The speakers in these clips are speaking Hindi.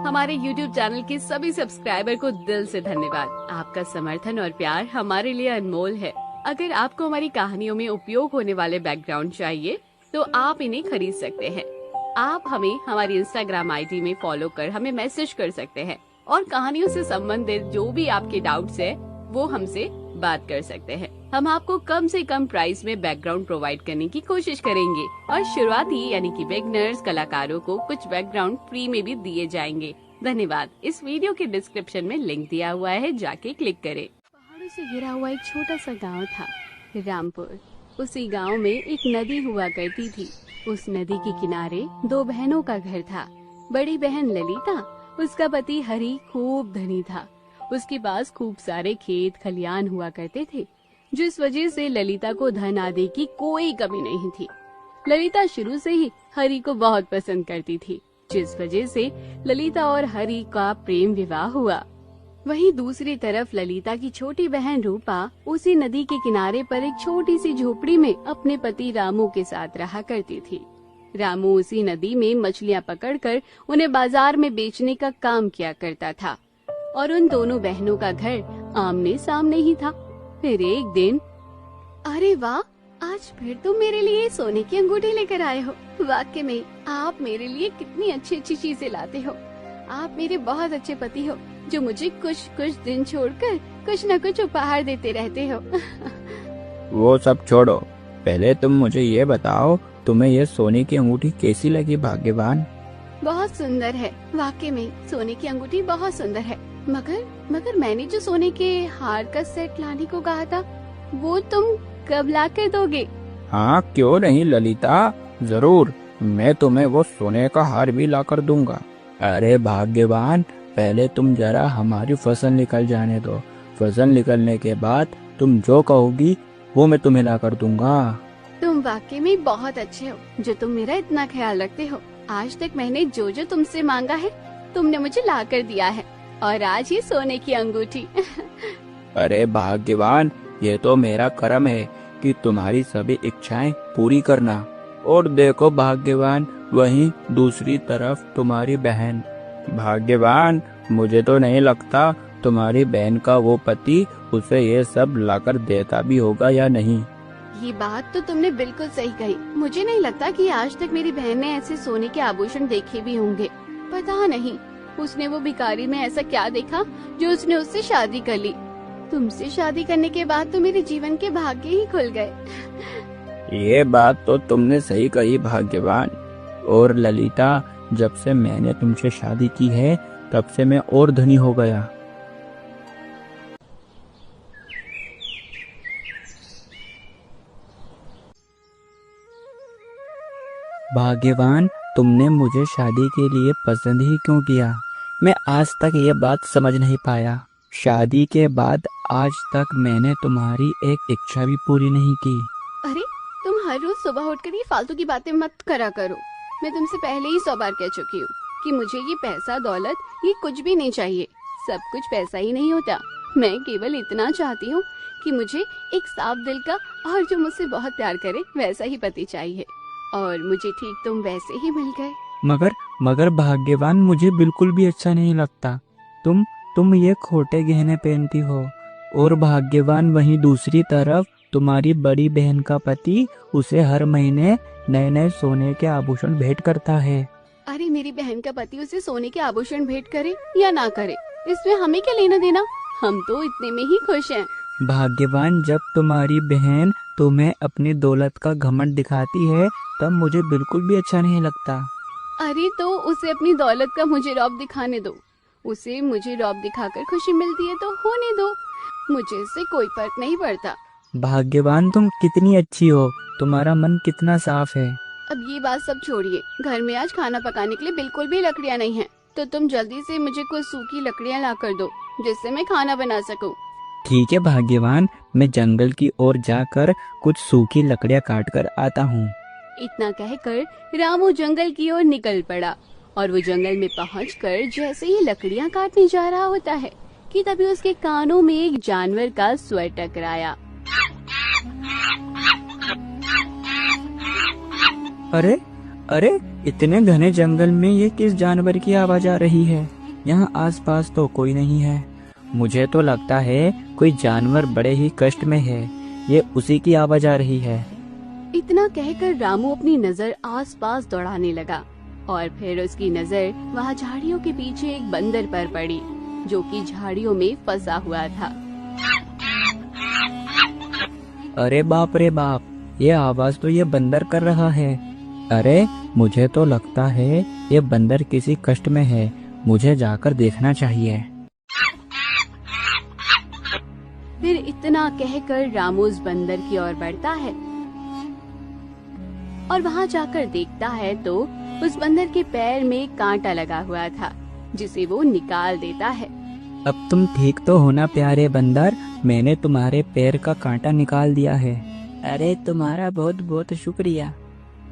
हमारे YouTube चैनल के सभी सब्सक्राइबर को दिल से धन्यवाद। आपका समर्थन और प्यार हमारे लिए अनमोल है। अगर आपको हमारी कहानियों में उपयोग होने वाले बैकग्राउंड चाहिए तो आप इन्हें खरीद सकते हैं। आप हमें हमारी Instagram ID में फॉलो कर हमें मैसेज कर सकते हैं और कहानियों से संबंधित जो भी आपके डाउट्स है वो हमसे बात कर सकते हैं। हम आपको कम से कम प्राइस में बैकग्राउंड प्रोवाइड करने की कोशिश करेंगे और शुरुआती यानी कि बिगनर्स कलाकारों को कुछ बैकग्राउंड फ्री में भी दिए जाएंगे। धन्यवाद। इस वीडियो के डिस्क्रिप्शन में लिंक दिया हुआ है, जाके क्लिक करें। पहाड़ों से घिरा हुआ एक छोटा सा गांव था, रामपुर। उसी गांव में एक नदी हुआ करती थी। उस नदी के किनारे दो बहनों का घर था। बड़ी बहन ललिता, उसका पति हरि खूब धनी था। उसके पास खूब सारे खेत खलियान हुआ करते थे, जिस वजह से ललिता को धन आदि की कोई कमी नहीं थी। ललिता शुरू से ही हरि को बहुत पसंद करती थी, जिस वजह से ललिता और हरि का प्रेम विवाह हुआ। वहीं दूसरी तरफ ललिता की छोटी बहन रूपा उसी नदी के किनारे पर एक छोटी सी झोपड़ी में अपने पति रामू के साथ रहा करती थी। रामू उसी नदी में मछलियां पकड़कर उन्हें बाजार में बेचने का काम किया करता था और उन दोनों बहनों का घर आमने सामने ही था। फिर एक दिन, अरे वाह, आज फिर तुम मेरे लिए सोने की अंगूठी लेकर आए हो। वाकई में आप मेरे लिए कितनी अच्छी अच्छी चीजें लाते हो। आप मेरे बहुत अच्छे पति हो, जो मुझे कुछ कुछ दिन छोड़कर कुछ न कुछ उपहार देते रहते हो। वो सब छोड़ो, पहले तुम मुझे ये बताओ, तुम्हें ये सोने की अंगूठी कैसी लगी भाग्यवान? बहुत सुंदर है, वाकई में सोने की अंगूठी बहुत सुंदर है। मगर मैंने जो सोने के हार का सेट लाने को कहा था, वो तुम कब ला कर दोगे? हाँ, क्यों नहीं ललिता, जरूर मैं तुम्हें वो सोने का हार भी ला कर दूंगा। अरे भाग्यवान, पहले तुम जरा हमारी फसल निकल जाने दो। फसल निकलने के बाद तुम जो कहोगी वो मैं तुम्हें ला कर दूंगा। तुम वाकई में बहुत अच्छे हो, जो तुम मेरा इतना ख्याल रखते हो। आज तक मैंने जो जो तुमसे मांगा है, तुमने मुझे ला कर दिया है, और आज ये सोने की अंगूठी। अरे भाग्यवान, ये तो मेरा कर्म है कि तुम्हारी सभी इच्छाएं पूरी करना। और देखो भाग्यवान, वहीं दूसरी तरफ तुम्हारी बहन। भाग्यवान, मुझे तो नहीं लगता तुम्हारी बहन का वो पति उसे ये सब लाकर देता भी होगा या नहीं। ये बात तो तुमने बिल्कुल सही कही। मुझे नहीं लगता कि आज तक मेरी बहन ने ऐसे सोने के आभूषण देखे भी होंगे। पता नहीं उसने वो भिखारी में ऐसा क्या देखा जो उसने उससे शादी कर ली। तुमसे शादी करने के बाद तो मेरे जीवन के भाग्य ही खुल गए। ये बात तो तुमने सही कही भाग्यवान। और ललिता, जब से मैंने तुमसे शादी की है, तब से मैं और धनी हो गया। भाग्यवान, तुमने मुझे शादी के लिए पसंद ही क्यों किया? मैं आज तक ये बात समझ नहीं पाया। शादी के बाद आज तक मैंने तुम्हारी एक इच्छा भी पूरी नहीं की। अरे, तुम हर रोज सुबह उठकर ये फालतू की बातें मत करा करो। मैं तुमसे पहले ही 100 बार कह चुकी हूँ कि मुझे ये पैसा दौलत ये कुछ भी नहीं चाहिए। सब कुछ पैसा ही नहीं होता। मैं केवल इतना चाहती हूँ कि मुझे एक साफ दिल का और जो मुझसे बहुत प्यार करे वैसा ही पति चाहिए, और मुझे ठीक तुम वैसे ही मिल गए। मगर भाग्यवान, मुझे बिल्कुल भी अच्छा नहीं लगता। तुम ये खोटे गहने पहनती हो। और भाग्यवान, वहीं दूसरी तरफ तुम्हारी बड़ी बहन का पति उसे हर महीने नए नए सोने के आभूषण भेंट करता है। अरे, मेरी बहन का पति उसे सोने के आभूषण भेंट करे या ना करे, इसमें हमें क्या लेना देना। हम तो इतने में ही खुश हैं। भाग्यवान, जब तुम्हारी बहन तुम्हें अपनी दौलत का घमंड दिखाती है, तब मुझे बिल्कुल भी अच्छा नहीं लगता। अरे, तो उसे अपनी दौलत का मुझे रौब दिखाने दो। उसे मुझे रौब दिखाकर खुशी मिलती है तो होने दो, मुझे इससे कोई फर्क नहीं पड़ता। भाग्यवान, तुम कितनी अच्छी हो, तुम्हारा मन कितना साफ है। अब ये बात सब छोड़िए। घर में आज खाना पकाने के लिए बिल्कुल भी लकड़ियाँ नहीं हैं, तो तुम जल्दी से मुझे कुछ सूखी लकड़ियाँ ला कर दो, जिससे मैं खाना बना सकूं। ठीक है भाग्यवान, मैं जंगल की ओर जाकर कुछ सूखी लकड़ियाँ काट कर आता हूँ। इतना कहकर रामू जंगल की ओर निकल पड़ा, और वो जंगल में पहुंचकर जैसे ही लकड़ियाँ काटने जा रहा होता है कि तभी उसके कानों में एक जानवर का स्वर टकराया। अरे, इतने घने जंगल में ये किस जानवर की आवाज आ रही है? यहाँ आसपास तो कोई नहीं है। मुझे तो लगता है कोई जानवर बड़े ही कष्ट में है, ये उसी की आवाज आ रही है। इतना कहकर रामू अपनी नजर आसपास दौड़ाने लगा और फिर उसकी नजर वहाँ झाड़ियों के पीछे एक बंदर पर पड़ी जो कि झाड़ियों में फंसा हुआ था। अरे बाप रे बाप, ये आवाज तो ये बंदर कर रहा है। अरे मुझे तो लगता है ये बंदर किसी कष्ट में है, मुझे जाकर देखना चाहिए। फिर इतना कहकर रामू उस बंदर की ओर बढ़ता है और वहाँ जाकर देखता है तो उस बंदर के पैर में कांटा लगा हुआ था जिसे वो निकाल देता है। अब तुम ठीक तो हो ना प्यारे बंदर, मैंने तुम्हारे पैर का कांटा निकाल दिया है। अरे तुम्हारा बहुत बहुत शुक्रिया।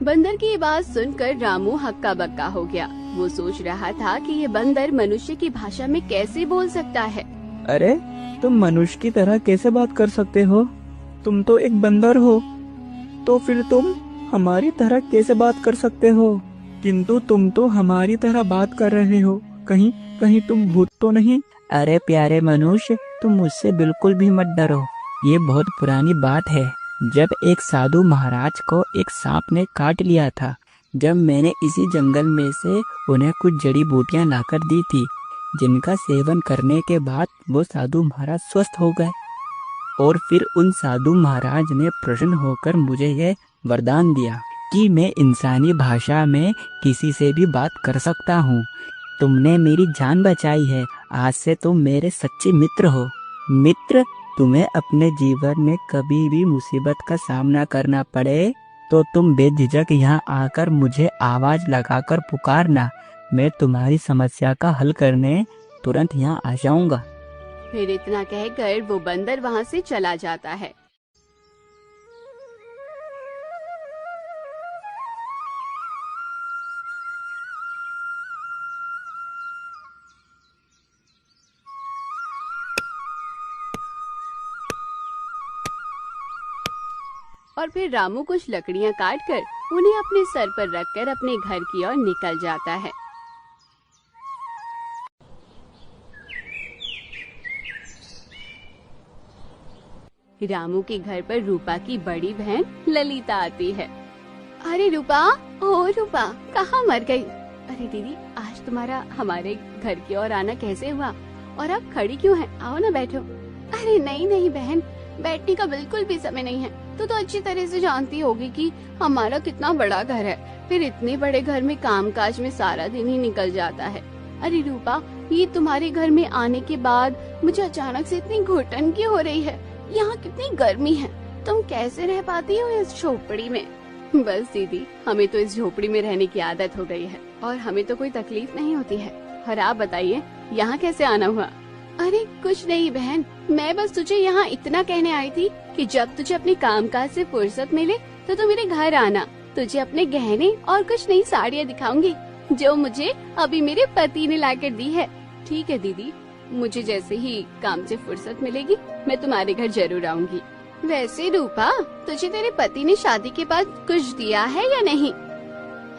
बंदर की ये बात सुनकर रामू हक्का बक्का हो गया। वो सोच रहा था कि ये बंदर मनुष्य की भाषा में कैसे बोल सकता है। अरे तुम मनुष्य की तरह कैसे बात कर सकते हो? तुम तो एक बंदर हो, तो फिर तुम हमारी तरह कैसे बात कर सकते हो? किंतु तुम तो हमारी तरह बात कर रहे हो, कहीं कहीं तुम भूत तो नहीं? अरे प्यारे मनुष्य, तुम मुझसे बिल्कुल भी मत डरो। ये बहुत पुरानी बात है, जब एक साधु महाराज को एक सांप ने काट लिया था। जब मैंने इसी जंगल में से उन्हें कुछ जड़ी बूटियां लाकर दी थी, जिनका सेवन करने के बाद वो साधु महाराज स्वस्थ हो गए। और फिर उन साधु महाराज ने प्रसन्न होकर मुझे यह वरदान दिया कि मैं इंसानी भाषा में किसी से भी बात कर सकता हूँ। तुमने मेरी जान बचाई है, आज से तुम मेरे सच्चे मित्र हो। मित्र, तुम्हें अपने जीवन में कभी भी मुसीबत का सामना करना पड़े तो तुम बेझिझक यहाँ आकर मुझे आवाज लगाकर पुकारना, मैं तुम्हारी समस्या का हल करने तुरंत यहाँ आ जाऊंगा। फिर इतना कहकर वो बंदर वहाँ से चला जाता है। और फिर रामू कुछ लकड़ियाँ काटकर उन्हें अपने सर पर रखकर अपने घर की ओर निकल जाता है। रामू के घर पर रूपा की बड़ी बहन ललिता आती है। अरे रूपा, ओ रूपा, कहाँ मर गई? अरे दीदी, आज तुम्हारा हमारे घर की ओर आना कैसे हुआ? और आप खड़ी क्यों हैं? आओ ना बैठो। अरे नहीं नहीं बहन, बैठने का बिल्कुल भी समय नहीं है। तो अच्छी तरह से जानती होगी कि हमारा कितना बड़ा घर है, फिर इतने बड़े घर में कामकाज में सारा दिन ही निकल जाता है। अरे रूपा, ये तुम्हारे घर में आने के बाद मुझे अचानक से इतनी घुटन की हो रही है। यहाँ कितनी गर्मी है, तुम कैसे रह पाती हो इस झोपड़ी में? बस दीदी, हमें तो इस झोपड़ी में रहने की आदत हो गई है और हमें तो कोई तकलीफ नहीं होती है। और आप बताइए, यहाँ कैसे आना हुआ? अरे कुछ नहीं बहन, मैं बस तुझे यहाँ इतना कहने आई थी कि जब तुझे अपने कामकाज से फुर्सत मिले तो तू मेरे घर आना। तुझे अपने गहने और कुछ नई साड़ियाँ दिखाऊंगी जो मुझे अभी मेरे पति ने लाकर दी है। ठीक है दीदी, मुझे जैसे ही काम से फुर्सत मिलेगी मैं तुम्हारे घर जरूर आऊंगी। वैसे रूपा, तुझे तेरे पति ने शादी के बाद कुछ दिया है या नहीं?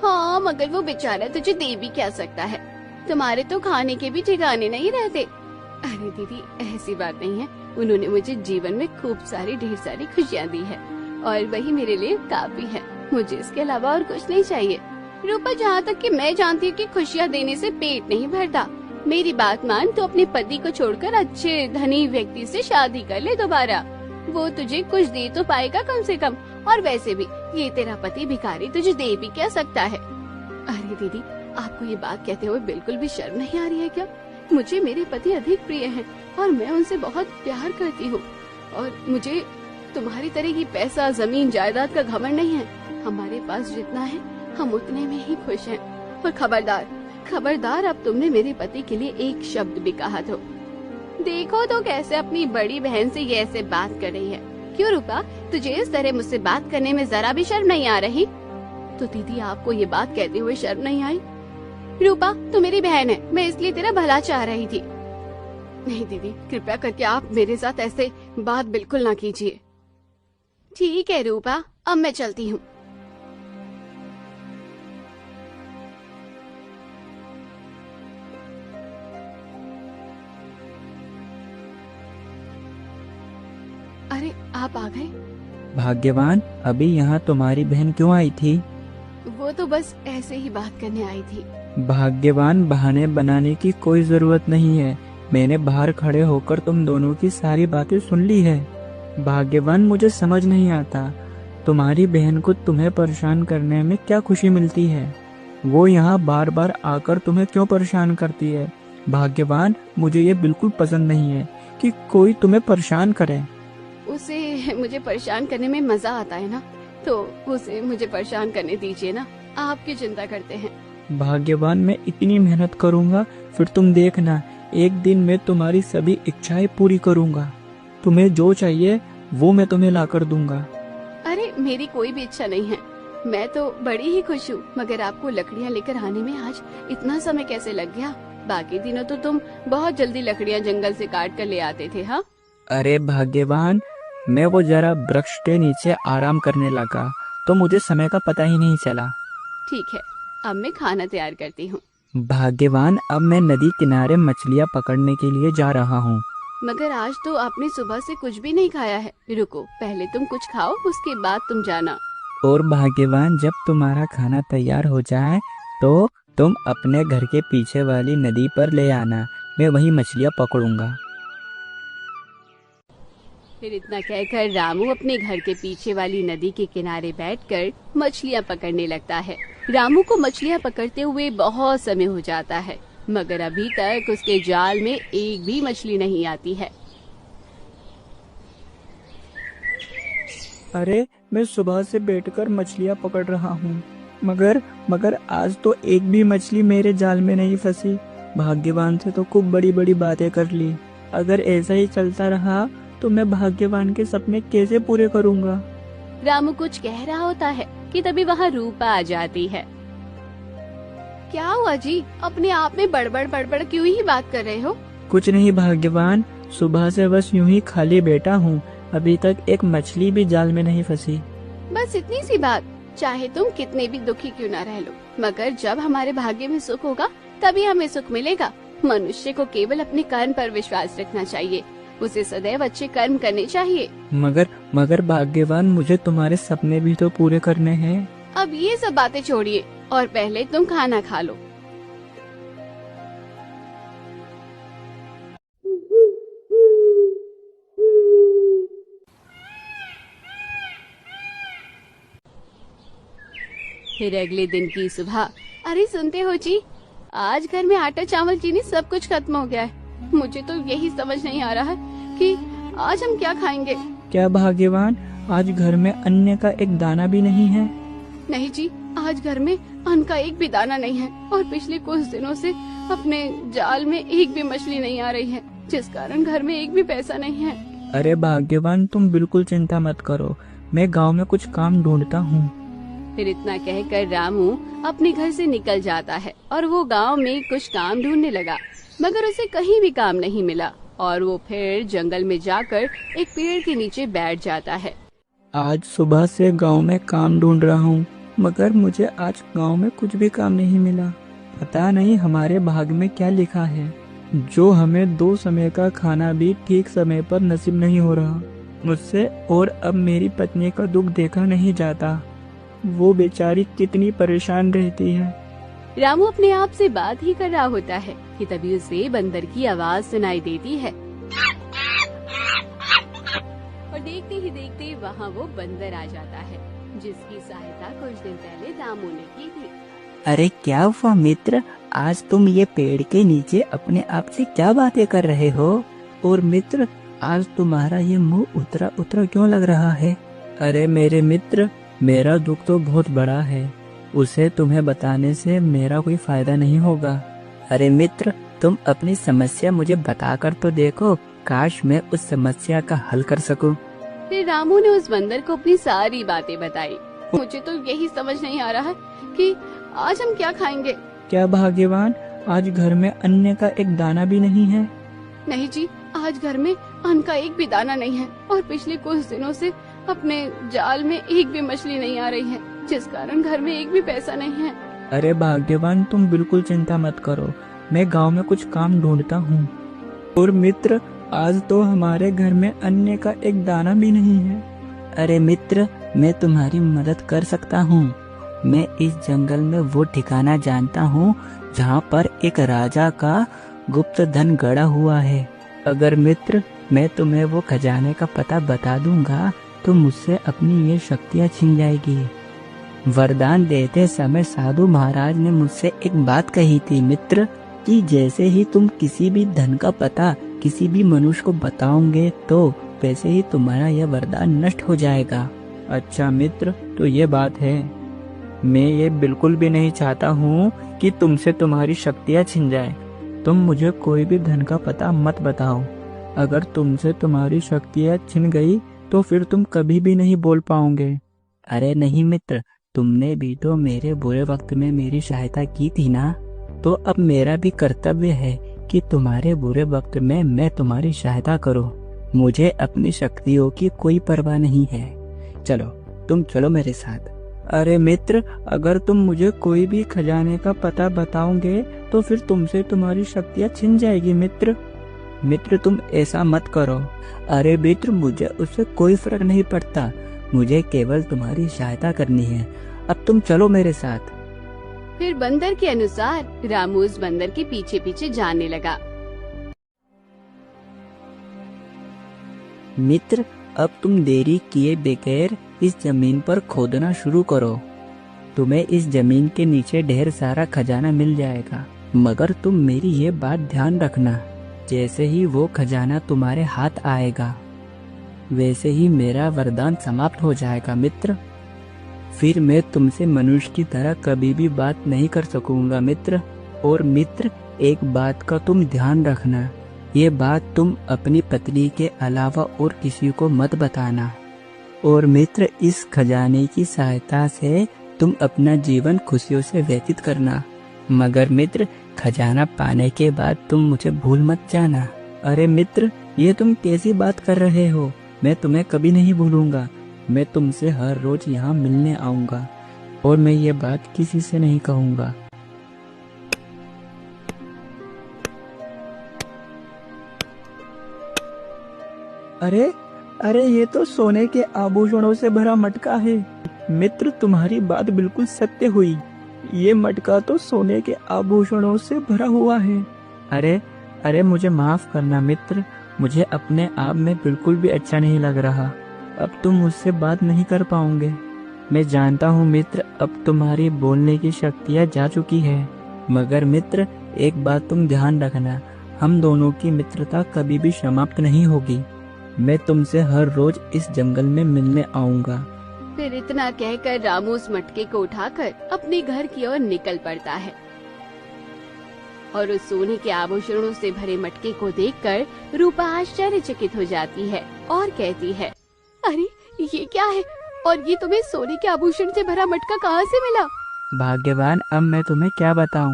हाँ, मगर वो बेचारा तुझे दे भी क्या सकता है, तुम्हारे तो खाने के भी ठिकाने नहीं रहते। अरे दीदी, ऐसी बात नहीं है, उन्होंने मुझे जीवन में खूब सारी ढेर सारी खुशियाँ दी है और वही मेरे लिए काफी है। मुझे इसके अलावा और कुछ नहीं चाहिए। रूपा, जहाँ तक कि मैं जानती हूँ कि खुशियाँ देने से पेट नहीं भरता। मेरी बात मान, तो अपने पति को छोड़कर अच्छे धनी व्यक्ति से शादी कर ले दोबारा, वो तुझे कुछ दे तो पाएगा कम से कम। और वैसे भी ये तेरा पति भिखारी तुझे दे भी क्या सकता है? अरे दीदी, आपको ये बात कहते हुए बिल्कुल भी शर्म नहीं आ रही है क्या? मुझे मेरे पति अधिक प्रिय हैं और मैं उनसे बहुत प्यार करती हूँ और मुझे तुम्हारी तरह की पैसा जमीन जायदाद का घमंड नहीं है। हमारे पास जितना है हम उतने में ही खुश हैं। और खबरदार खबरदार, अब तुमने मेरे पति के लिए एक शब्द भी कहा तो देखो तो कैसे अपनी बड़ी बहन से ये ऐसे बात कर रही है। क्यों रूपा, तुझे इस तरह मुझसे बात करने में जरा भी शर्म नहीं आ रही? तो दीदी, आपको ये बात कहते हुए शर्म नहीं आई? रूपा, तू मेरी बहन है, मैं इसलिए तेरा भला चाह रही थी। नहीं दीदी, कृपया करके आप मेरे साथ ऐसे बात बिल्कुल ना कीजिए। ठीक है रूपा, अब मैं चलती हूँ। आप आ गए। भाग्यवान, अभी यहाँ तुम्हारी बहन क्यों आई थी? वो तो बस ऐसे ही बात करने आई थी। भाग्यवान, बहाने बनाने की कोई जरूरत नहीं है। मैंने बाहर खड़े होकर तुम दोनों की सारी बातें सुन ली है। भाग्यवान, मुझे समझ नहीं आता तुम्हारी बहन को तुम्हें परेशान करने में क्या खुशी मिलती है। वो यहाँ बार बार आकर तुम्हें क्यों परेशान करती है? भाग्यवान, मुझे ये बिल्कुल पसंद नहीं है कि कोई तुम्हें परेशान करे। उसे मुझे परेशान करने में मजा आता है ना, तो उसे मुझे परेशान करने दीजिए ना। आप क्यों चिंता करते हैं? भाग्यवान, मैं इतनी मेहनत करूंगा, फिर तुम देखना, एक दिन मैं तुम्हारी सभी इच्छाएं पूरी करूंगा। तुम्हें जो चाहिए वो मैं तुम्हें लाकर दूंगा। अरे मेरी कोई भी इच्छा नहीं है, मैं तो बड़ी ही खुश हूँ। मगर आपको लकड़ियाँ लेकर आने में आज इतना समय कैसे लग गया? बाकी दिनों तो तुम बहुत जल्दी लकड़ियाँ जंगल से काट कर ले आते थे। हाँ, अरे भाग्यवान, मैं वो जरा वृक्ष के नीचे आराम करने लगा तो मुझे समय का पता ही नहीं चला। ठीक है, अब मैं खाना तैयार करती हूँ। भाग्यवान, अब मैं नदी किनारे मछलियाँ पकड़ने के लिए जा रहा हूँ। मगर आज तो आपने सुबह से कुछ भी नहीं खाया है। रुको, पहले तुम कुछ खाओ, उसके बाद तुम जाना। और भाग्यवान, जब तुम्हारा खाना तैयार हो जाए तो तुम अपने घर के पीछे वाली नदी पर ले आना, मैं वहीं मछलियाँ पकड़ूंगा। फिर इतना कहकर रामू अपने घर के पीछे वाली नदी के किनारे बैठकर मछलियाँ पकड़ने लगता है। रामू को मछलियाँ पकड़ते हुए बहुत समय हो जाता है, मगर अभी तक उसके जाल में एक भी मछली नहीं आती है। अरे, मैं सुबह से बैठकर मछलियाँ पकड़ रहा हूँ, मगर आज तो एक भी मछली मेरे जाल में नहीं फंसी। भाग्यवान से तो खूब बड़ी बड़ी बातें कर ली। अगर ऐसा ही चलता रहा तो मैं भाग्यवान के सपने कैसे पूरे करूँगा? रामू कुछ कह रहा होता है कि तभी वहाँ रूपा आ जाती है। क्या हुआ जी? अपने आप में बड़बड़ क्यों ही बात कर रहे हो? कुछ नहीं भाग्यवान, सुबह से बस यूं ही खाली बैठा हूँ, अभी तक एक मछली भी जाल में नहीं फंसी। बस इतनी सी बात? चाहे तुम कितने भी दुखी क्यों ना रह लो, मगर जब हमारे भाग्य में सुख होगा तभी हमें सुख मिलेगा। मनुष्य को केवल अपने कर्म पर विश्वास रखना चाहिए, उसे सदैव अच्छे कर्म करने चाहिए। मगर भाग्यवान, मुझे तुम्हारे सपने भी तो पूरे करने हैं। अब ये सब बातें छोड़िए और पहले तुम खाना खा लो। फिर अगले दिन की सुबह, अरे सुनते हो जी, आज घर में आटा चावल चीनी सब कुछ खत्म हो गया है। मुझे तो यही समझ नहीं आ रहा है कि आज हम क्या खाएंगे। क्या भाग्यवान, आज घर में अन्न का एक दाना भी नहीं है? नहीं जी, आज घर में अन्न का एक भी दाना नहीं है और पिछले कुछ दिनों से अपने जाल में एक भी मछली नहीं आ रही है, जिस कारण घर में एक भी पैसा नहीं है। अरे भाग्यवान, तुम बिल्कुल चिंता मत करो, मैं गांव में कुछ काम ढूंढता हूँ। फिर इतना कहकर रामू अपने घर से निकल जाता है और वो गांव में कुछ काम ढूंढने लगा, मगर उसे कहीं भी काम नहीं मिला और वो फिर जंगल में जाकर एक पेड़ के नीचे बैठ जाता है। आज सुबह से गांव में काम ढूंढ रहा हूँ, मगर मुझे आज गांव में कुछ भी काम नहीं मिला। पता नहीं हमारे भाग में क्या लिखा है, जो हमें 2 समय का खाना भी ठीक समय पर नसीब नहीं हो रहा मुझसे। और अब मेरी पत्नी का दुख देखा नहीं जाता, वो बेचारी कितनी परेशान रहती है। रामू अपने आप से बात ही कर रहा होता है कि तभी उसे बंदर की आवाज सुनाई देती है और देखते ही देखते वहाँ वो बंदर आ जाता है, जिसकी सहायता कुछ दिन पहले रामू ने की थी। अरे क्या हुआ मित्र, आज तुम ये पेड़ के नीचे अपने आप से क्या बातें कर रहे हो? और मित्र, आज तुम्हारा ये मुंह उतरा उतरा क्यों लग रहा है? अरे मेरे मित्र, मेरा दुख तो बहुत बड़ा है, उसे तुम्हें बताने से मेरा कोई फायदा नहीं होगा। अरे मित्र, तुम अपनी समस्या मुझे बताकर तो देखो, काश मैं उस समस्या का हल कर सकूं। फिर रामू ने उस बंदर को अपनी सारी बातें बताई। मुझे तो यही समझ नहीं आ रहा है कि आज हम क्या खाएंगे। क्या भाग्यवान, आज घर में अन्न का एक दाना भी नहीं है? नहीं जी, आज घर में अन्न का एक भी दाना नहीं है और पिछले कुछ दिनों से अपने जाल में एक भी मछली नहीं आ रही है, जिस कारण घर में एक भी पैसा नहीं है। अरे भाग्यवान, तुम बिल्कुल चिंता मत करो, मैं गांव में कुछ काम ढूंढता हूँ। और मित्र, आज तो हमारे घर में अन्न का एक दाना भी नहीं है। अरे मित्र, मैं तुम्हारी मदद कर सकता हूँ। मैं इस जंगल में वो ठिकाना जानता हूँ जहाँ पर एक राजा का गुप्त धन गड़ा हुआ है। अगर मित्र मैं तुम्हें वो खजाने का पता बता दूंगा तो मुझसे अपनी ये शक्तियाँ छिन जाएगी। वरदान देते समय साधु महाराज ने मुझसे एक बात कही थी मित्र, कि जैसे ही तुम किसी भी धन का पता किसी भी मनुष्य को बताओगे तो वैसे ही तुम्हारा यह वरदान नष्ट हो जाएगा। अच्छा मित्र, तो ये बात है। मैं ये बिल्कुल भी नहीं चाहता हूँ कि तुमसे तुम्हारी शक्तियाँ छिन जाए। तुम मुझे कोई भी धन का पता मत बताओ। अगर तुमसे तुम्हारी शक्तियाँ छिन गई तो फिर तुम कभी भी नहीं बोल पाओगे। अरे नहीं मित्र, तुमने भी तो मेरे बुरे वक्त में मेरी सहायता की थी ना, तो अब मेरा भी कर्तव्य है कि तुम्हारे बुरे वक्त में मैं तुम्हारी सहायता करूं। मुझे अपनी शक्तियों की कोई परवाह नहीं है। चलो, तुम चलो मेरे साथ। अरे मित्र, अगर तुम मुझे कोई भी खजाने का पता बताओगे तो फिर तुमसे तुम्हारी शक्तियाँ छिन जाएगी मित्र। मित्र तुम ऐसा मत करो। अरे मित्र, मुझे उससे कोई फर्क नहीं पड़ता, मुझे केवल तुम्हारी सहायता करनी है। अब तुम चलो मेरे साथ। फिर बंदर के अनुसार रामू उस बंदर के पीछे पीछे जाने लगा। मित्र, अब तुम देरी किए बगैर इस जमीन पर खोदना शुरू करो। तुम्हें इस जमीन के नीचे ढेर सारा खजाना मिल जाएगा, मगर तुम मेरी ये बात ध्यान रखना, जैसे ही वो खजाना तुम्हारे हाथ आएगा वैसे ही मेरा वरदान समाप्त हो जाएगा मित्र। फिर मैं तुमसे मनुष्य की तरह कभी भी बात नहीं कर सकूंगा मित्र। और मित्र, एक बात का तुम ध्यान रखना, ये बात तुम अपनी पत्नी के अलावा और किसी को मत बताना। और मित्र, इस खजाने की सहायता से तुम अपना जीवन खुशियों से व्यतीत करना। मगर मित्र, खजाना पाने के बाद तुम मुझे भूल मत जाना। अरे मित्र, ये तुम कैसी बात कर रहे हो? मैं तुम्हें कभी नहीं भूलूंगा। मैं तुमसे हर रोज यहाँ मिलने आऊंगा और मैं ये बात किसी से नहीं कहूंगा। अरे अरे, ये तो सोने के आभूषणों से भरा मटका है। मित्र, तुम्हारी बात बिल्कुल सत्य हुई। ये मटका तो सोने के आभूषणों से भरा हुआ है। अरे अरे, मुझे माफ करना मित्र, मुझे अपने आप में बिल्कुल भी अच्छा नहीं लग रहा। अब तुम मुझसे बात नहीं कर पाओगे। मैं जानता हूँ मित्र, अब तुम्हारी बोलने की शक्तियाँ जा चुकी है। मगर मित्र, एक बात तुम ध्यान रखना, हम दोनों की मित्रता कभी भी समाप्त नहीं होगी। मैं तुमसे हर रोज इस जंगल में मिलने आऊंगा। फिर इतना कहकर रामू उस मटके को उठाकर अपने घर की ओर निकल पड़ता है और उस सोने के आभूषणों से भरे मटके को देखकर रूपा आश्चर्यचकित हो जाती है और कहती है, अरे ये क्या है और ये तुम्हें सोने के आभूषण से भरा मटका कहाँ से मिला? भाग्यवान, अब मैं तुम्हें क्या बताऊं,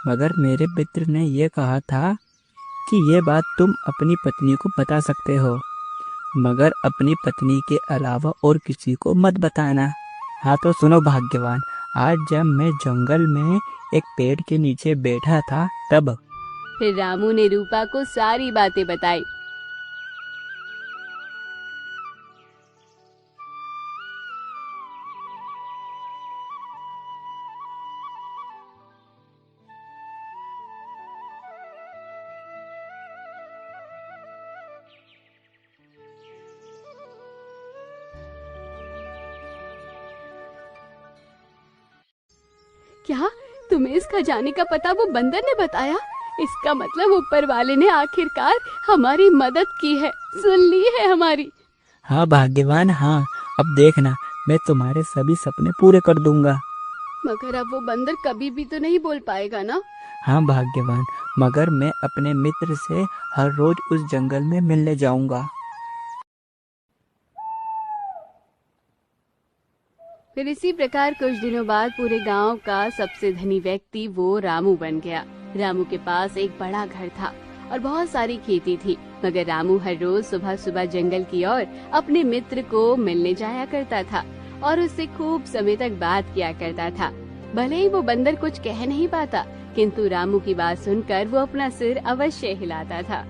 मगर मेरे मित्र ने ये कहा था कि ये बात तुम अपनी पत्नी को बता सकते हो, मगर अपनी पत्नी के अलावा और किसी को मत बताना। हाँ तो सुनो भाग्यवान, आज जब मैं जंगल में एक पेड़ के नीचे बैठा था तब। फिर रामू ने रूपा को सारी बातें बताई। क्या तुम्हें इस खजाने का पता वो बंदर ने बताया? इसका मतलब ऊपर वाले ने आखिरकार हमारी मदद की है, सुन ली है हमारी। हाँ भाग्यवान, हाँ, अब देखना मैं तुम्हारे सभी सपने पूरे कर दूंगा। मगर अब वो बंदर कभी भी तो नहीं बोल पाएगा ना? हाँ भाग्यवान, मगर मैं अपने मित्र से हर रोज उस जंगल में मिलने जाऊंगा। फिर इसी प्रकार कुछ दिनों बाद पूरे गांव का सबसे धनी व्यक्ति वो रामू बन गया। रामू के पास एक बड़ा घर था और बहुत सारी खेती थी, मगर रामू हर रोज सुबह सुबह जंगल की ओर अपने मित्र को मिलने जाया करता था और उससे खूब समय तक बात किया करता था। भले ही वो बंदर कुछ कह नहीं पाता, किंतु रामू की बात सुनकर वो अपना सिर अवश्य हिलाता था।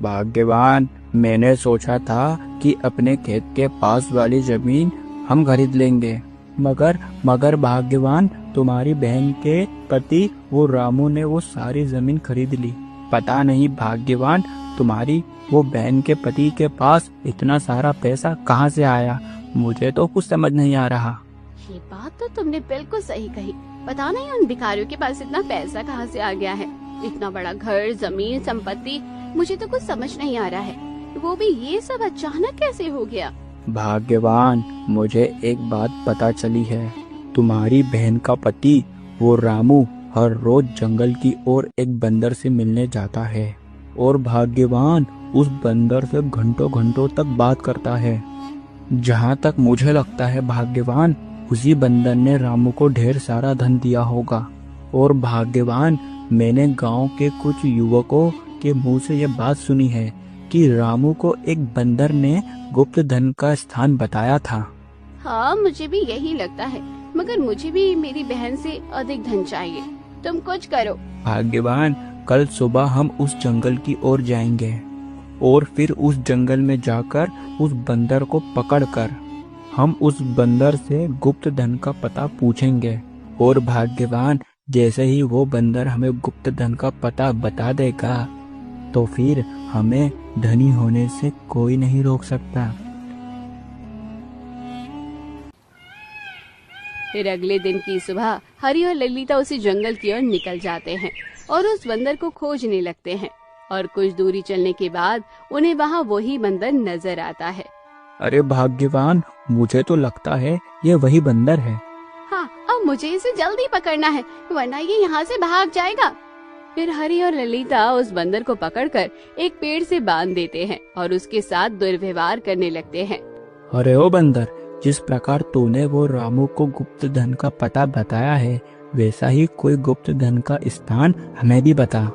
भाग्यवान, मैंने सोचा था कि अपने खेत के पास वाली जमीन हम खरीद लेंगे, मगर भाग्यवान, तुम्हारी बहन के पति वो रामू ने वो सारी जमीन खरीद ली। पता नहीं भाग्यवान, तुम्हारी वो बहन के पति के पास इतना सारा पैसा कहाँ से आया, मुझे तो कुछ समझ नहीं आ रहा। ये बात तो तुमने बिल्कुल सही कही। पता नहीं उन भिखारियों के पास इतना पैसा कहाँ से आ गया है। इतना बड़ा घर, जमीन, संपत्ति, मुझे तो कुछ समझ नहीं आ रहा है। वो भी ये सब अचानक कैसे हो गया। भाग्यवान, मुझे एक बात पता चली है। तुम्हारी बहन का पति वो रामू हर रोज जंगल की ओर एक बंदर से मिलने जाता है और भाग्यवान उस बंदर से घंटों घंटों तक बात करता है। जहाँ तक मुझे लगता है भाग्यवान, उसी बंदर ने रामू को ढेर सारा धन दिया होगा। और भाग्यवान, मैंने गांव के कुछ युवकों के मुंह से ये बात सुनी है कि रामू को एक बंदर ने गुप्त धन का स्थान बताया था। हाँ, मुझे भी यही लगता है, मगर मुझे भी मेरी बहन से अधिक धन चाहिए। तुम कुछ करो। भाग्यवान, कल सुबह हम उस जंगल की ओर जाएंगे और फिर उस जंगल में जाकर उस बंदर को पकड़कर हम उस बंदर से गुप्त धन का पता पूछेंगे। और भाग्यवान, जैसे ही वो बंदर हमें गुप्त धन का पता बता देगा तो फिर हमें धनी होने से कोई नहीं रोक सकता। फिर अगले दिन की सुबह हरी और ललिता उसी जंगल की ओर निकल जाते हैं और उस बंदर को खोजने लगते हैं। और कुछ दूरी चलने के बाद उन्हें वहाँ वही बंदर नजर आता है। अरे भाग्यवान, मुझे तो लगता है ये वही बंदर है। हाँ, अब मुझे इसे जल्दी पकड़ना है, वरना ये यहाँ से भाग जाएगा। फिर हरी और ललिता उस बंदर को पकड़कर एक पेड़ से बांध देते हैं और उसके साथ दुर्व्यवहार करने लगते हैं। अरे ओ बंदर, जिस प्रकार तूने वो रामू को गुप्त धन का पता बताया है, वैसा ही कोई गुप्त धन का स्थान हमें भी बता,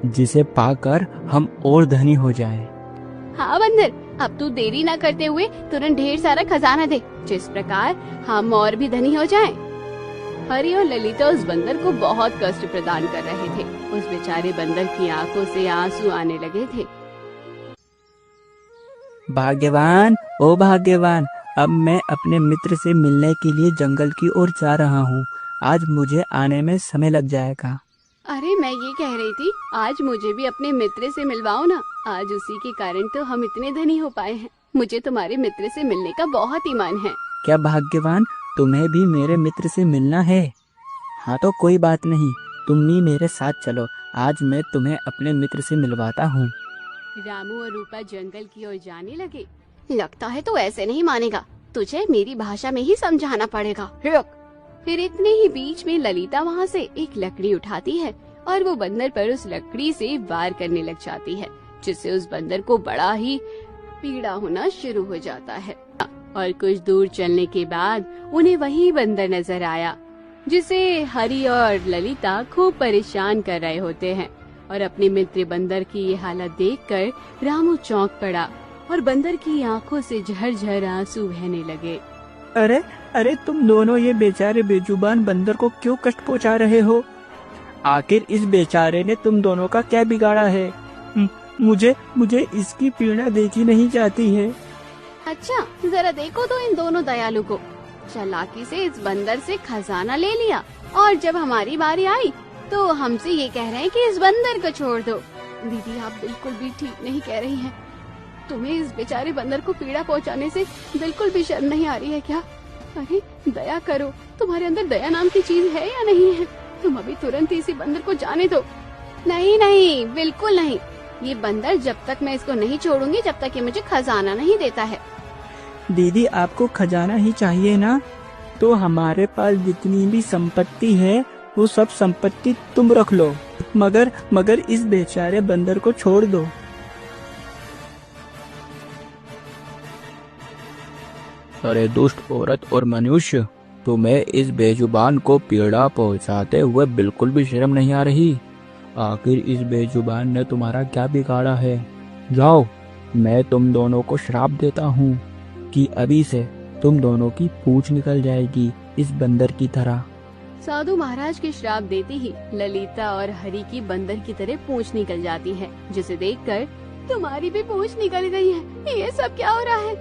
जिसे पाकर हम और धनी हो जाएं। हाँ बंदर, अब तू देरी न करते हुए तुरंत ढेर सारा खजाना दे, जिस प्रकार हम और भी धनी हो जाएं। हरी और ललिता उस बंदर को बहुत कष्ट प्रदान कर रहे थे। उस बेचारे बंदर की आंखों से आंसू आने लगे थे। भाग्यवान, ओ भाग्यवान, अब मैं अपने मित्र से मिलने के लिए जंगल की ओर जा रहा हूँ। आज मुझे आने में समय लग जाएगा। अरे मैं ये कह रही थी, आज मुझे भी अपने मित्र से मिलवाओ ना। आज उसी के कारण तो हम इतने धनी हो पाए हैं। मुझे तुम्हारे मित्र से मिलने का बहुत ही मन है। क्या भाग्यवान, तुम्हें भी मेरे मित्र से मिलना है? हाँ तो कोई बात नहीं, तुम भी मेरे साथ चलो। आज मैं तुम्हें अपने मित्र से मिलवाता हूँ। रामू और रूपा जंगल की ओर जाने लगे। लगता है तू ऐसे नहीं मानेगा, तुझे मेरी भाषा में ही समझाना पड़ेगा। फिर इतने ही बीच में ललिता वहाँ से एक लकड़ी उठाती है और वो बंदर पर उस लकड़ी से वार करने लग जाती है, जिससे उस बंदर को बड़ा ही पीड़ा होना शुरू हो जाता है। और कुछ दूर चलने के बाद उन्हें वही बंदर नजर आया, जिसे हरी और ललिता खूब परेशान कर रहे होते हैं। और अपने मित्र बंदर की ये हालत देखकर रामू चौंक पड़ा और बंदर की आंखों से झरझर आंसू बहने लगे। अरे अरे, तुम दोनों ये बेचारे बेजुबान बंदर को क्यों कष्ट पहुंचा रहे हो? आखिर इस बेचारे ने तुम दोनों का क्या बिगाड़ा है? मुझे इसकी पीड़ा देखी नहीं जाती है। अच्छा, जरा देखो तो इन दोनों दयालु को। चालाकी से इस बंदर से खजाना ले लिया और जब हमारी बारी आई तो हमसे ये कह रहे हैं कि इस बंदर को छोड़ दो। दीदी, आप बिल्कुल भी ठीक नहीं कह रही हैं। तुम्हें इस बेचारे बंदर को पीड़ा पहुंचाने से बिल्कुल भी शर्म नहीं आ रही है क्या? अरे दया करो, तुम्हारे अंदर दया नाम की चीज है या नहीं है? तुम अभी तुरंत इसी बंदर को जाने दो। नहीं नहीं, बिल्कुल नहीं। ये बंदर जब तक मैं इसको नहीं छोड़ूंगी, जब तक ये मुझे खजाना नहीं देता है। दीदी, आपको खजाना ही चाहिए ना? तो हमारे पास जितनी भी संपत्ति है वो सब संपत्ति तुम रख लो, मगर इस बेचारे बंदर को छोड़ दो। अरे दुष्ट औरत और मनुष्य, तुम्हें इस बेजुबान को पीड़ा पहुंचाते हुए बिल्कुल भी शर्म नहीं आ रही? आखिर इस बेजुबान ने तुम्हारा क्या बिगाड़ा है? जाओ, मैं तुम दोनों को श्राप देता हूँ कि अभी से तुम दोनों की पूंछ निकल जाएगी इस बंदर की तरह। साधु महाराज के श्राप देते ही ललिता और हरी की बंदर की तरह पूंछ निकल जाती है, जिसे देखकर तुम्हारी भी पूंछ निकल गई है। ये सब क्या हो रहा है?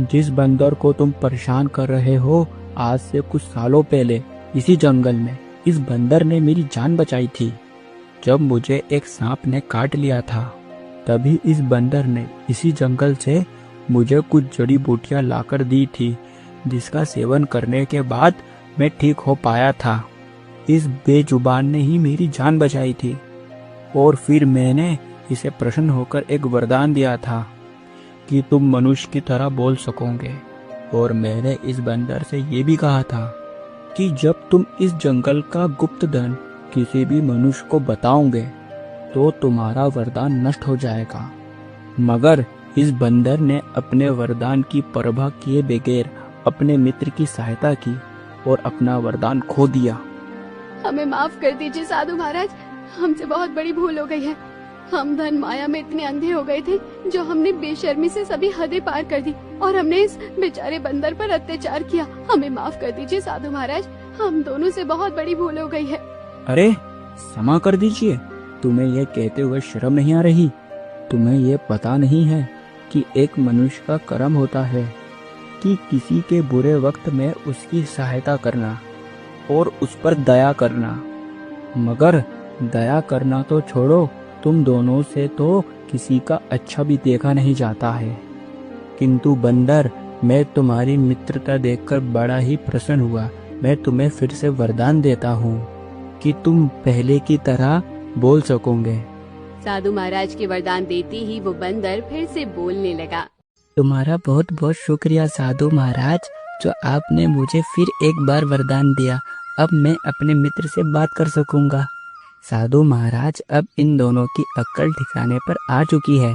जिस बंदर को तुम परेशान कर रहे हो, आज से कुछ सालों पहले इसी जंगल में इस बंदर ने मेरी जान बचाई थी। जब मुझे एक सांप ने काट लिया था, तभी इस बंदर ने इसी जंगल से मुझे कुछ जड़ी बूटियां लाकर दी थी, जिसका सेवन करने के बाद मैं ठीक हो पाया था। इस बेजुबान ने ही मेरी जान बचाई थी और फिर मैंने इसे प्रसन्न होकर एक वरदान दिया था कि तुम मनुष्य की तरह बोल सकोगे। और मैंने इस बंदर से ये भी कहा था कि जब तुम इस जंगल का गुप्त धन किसी भी मनुष्य को बताओगे तो तुम्हारा वरदान नष्ट हो जाएगा। मगर इस बंदर ने अपने वरदान की परवाह किए बगैर अपने मित्र की सहायता की और अपना वरदान खो दिया। हमें माफ कर दीजिए साधु महाराज, हमसे बहुत बड़ी भूल हो गई है। हम धन माया में इतने अंधे हो गए थे जो हमने बेशर्मी से सभी हदें पार कर दी और हमने इस बेचारे बंदर पर अत्याचार किया। हमें माफ कर दीजिए साधु महाराज, हम दोनों से बहुत बड़ी भूल हो गई है। अरे क्षमा कर दीजिए, तुम्हें यह कहते हुए शर्म नहीं आ रही? तुम्हें यह पता नहीं है कि एक मनुष्य का कर्म होता है कि किसी के बुरे वक्त में उसकी सहायता करना और उस पर दया करना। मगर दया करना तो छोड़ो, तुम दोनों से तो किसी का अच्छा भी देखा नहीं जाता है। किंतु बंदर, मैं तुम्हारी मित्रता देखकर बड़ा ही प्रसन्न हुआ। मैं तुम्हें फिर से वरदान देता हूँ कि तुम पहले की तरह बोल सकोगे। साधु महाराज के वरदान देते ही वो बंदर फिर से बोलने लगा। तुम्हारा बहुत बहुत शुक्रिया साधु महाराज, जो आपने मुझे फिर एक बार वरदान दिया। अब मैं अपने मित्र से बात कर सकूंगा। साधु महाराज, अब इन दोनों की अक्ल ठिकाने पर आ चुकी है,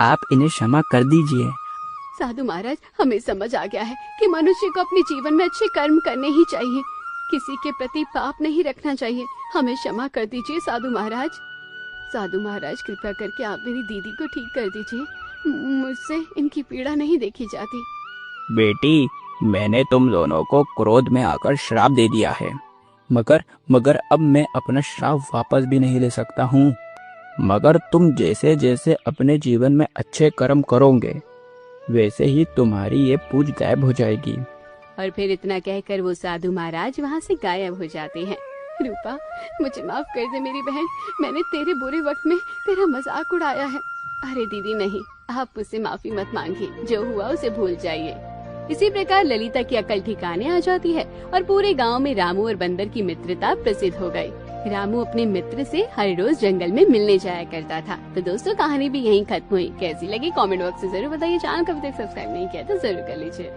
आप इन्हें क्षमा कर दीजिए। साधु महाराज, हमें समझ आ गया है कि मनुष्य को अपने जीवन में अच्छे कर्म करने ही चाहिए, किसी के प्रति पाप नहीं रखना चाहिए। हमें क्षमा कर दीजिए साधु महाराज। साधु महाराज, कृपया करके आप मेरी दीदी को ठीक कर दीजिए, मुझसे इनकी पीड़ा नहीं देखी जाती। बेटी, मैंने तुम दोनों को क्रोध में आकर श्राप दे दिया है, मगर अब मैं अपना श्राप वापस भी नहीं ले सकता हूँ। मगर तुम जैसे जैसे अपने जीवन में अच्छे कर्म करोगे, वैसे ही तुम्हारी ये पूंछ गायब हो जाएगी। और फिर इतना कहकर वो साधु महाराज वहाँ से गायब हो जाते हैं। रूपा, मुझे माफ कर दे मेरी बहन, मैंने तेरे बुरे वक्त में तेरा मजाक उड़ाया है। अरे दीदी नहीं, आप मुझसे माफी मत मांगिए, जो हुआ उसे भूल जाइए। इसी प्रकार ललिता की अकल ठिकाने आ जाती है और पूरे गांव में रामू और बंदर की मित्रता प्रसिद्ध हो गई। रामू अपने मित्र से हर रोज जंगल में मिलने जाया करता था। तो दोस्तों, कहानी भी यहीं खत्म हुई। कैसी लगी कमेंट बॉक्स में जरूर बताइए। चैनल को अभी तक सब्सक्राइब नहीं किया तो जरूर कर लीजिए।